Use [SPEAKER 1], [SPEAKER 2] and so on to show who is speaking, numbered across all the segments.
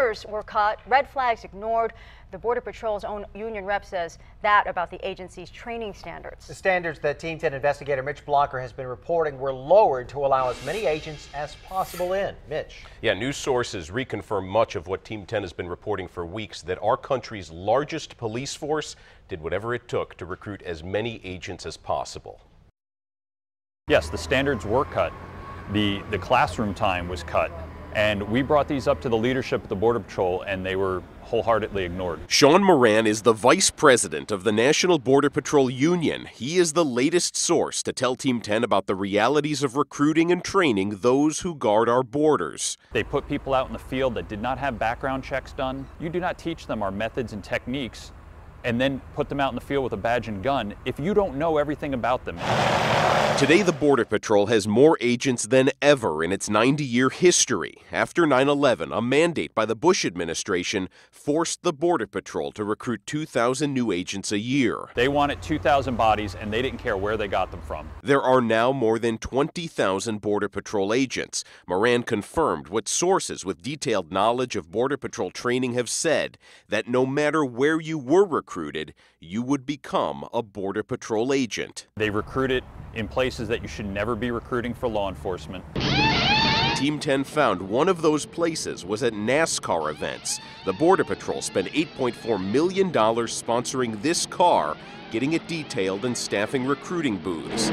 [SPEAKER 1] Orders were cut, red flags ignored. The Border Patrol's own union rep says that about the agency's training standards.
[SPEAKER 2] The standards that Team 10 investigator Mitch Blocker has been reporting were lowered to allow as many agents as possible in. Mitch.
[SPEAKER 3] Yeah, news sources reconfirm much of what Team 10 has been reporting for weeks, that our country's largest police force did whatever it took to recruit as many agents as possible.
[SPEAKER 4] Yes, the standards were cut. The classroom time was cut. And we brought these up to the leadership of the Border Patrol, and they were wholeheartedly ignored.
[SPEAKER 3] Sean Moran is the vice president of the National Border Patrol Union. He is the latest source to tell Team 10 about the realities of recruiting and training those who guard our borders.
[SPEAKER 4] They put people out in the field that did not have background checks done. You do not teach them our methods and techniques and then put them out in the field with a badge and gun if you don't know everything about them.
[SPEAKER 3] Today, the Border Patrol has more agents than ever in its 90-year history. After 9/11, a mandate by the Bush administration forced the Border Patrol to recruit 2,000 new agents a year.
[SPEAKER 4] They wanted 2,000 bodies, and they didn't care where they got them from.
[SPEAKER 3] There are now more than 20,000 Border Patrol agents. Moran confirmed what sources with detailed knowledge of Border Patrol training have said, that no matter where you were recruited, you would become a Border Patrol agent.
[SPEAKER 4] They recruited in places that you should never be recruiting for law enforcement.
[SPEAKER 3] Team 10 found one of those places was at NASCAR events. The Border Patrol spent $8.4 million sponsoring this car, getting it detailed and staffing recruiting booths.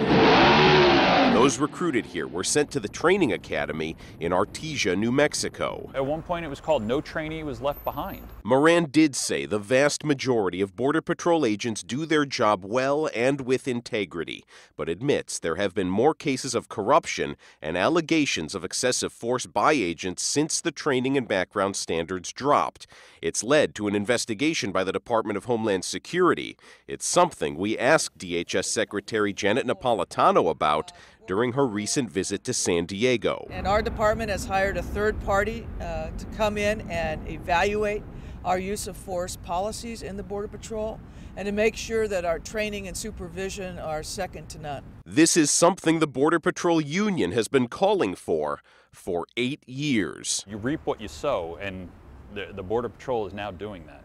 [SPEAKER 3] Those recruited here were sent to the training academy in Artesia, New Mexico.
[SPEAKER 4] At one point it was called "No Trainee Was Left Behind."
[SPEAKER 3] Moran did say the vast majority of Border Patrol agents do their job well and with integrity, but admits there have been more cases of corruption and allegations of excessive force by agents since the training and background standards dropped. It's led to an investigation by the Department of Homeland Security. It's something we asked DHS Secretary Janet Napolitano about during her recent visit to San Diego.
[SPEAKER 5] And our department has hired a third party to come in and evaluate our use of force policies in the Border Patrol and to make sure that our training and supervision are second to none.
[SPEAKER 3] This is something the Border Patrol Union has been calling for 8 years.
[SPEAKER 4] You reap what you sow, and the Border Patrol is now doing that.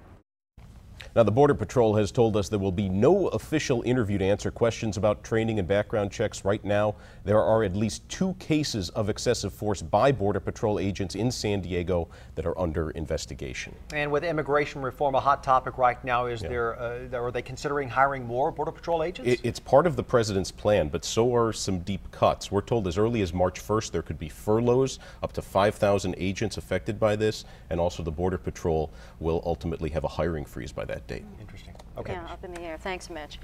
[SPEAKER 6] Now, the Border Patrol has told us there will be no official interview to answer questions about training and background checks. Right now, there are at least 2 cases of excessive force by Border Patrol agents in San Diego that are under investigation.
[SPEAKER 2] And with immigration reform a hot topic right now, are they considering hiring more Border Patrol agents?
[SPEAKER 6] It's part of the president's plan, but so are some deep cuts. We're told as early as March 1st there could be furloughs, up to 5,000 agents affected by this, and also the Border Patrol will ultimately have a hiring freeze by that date.
[SPEAKER 2] Interesting. Okay.
[SPEAKER 1] Yeah, up in the air. Thanks, Mitch.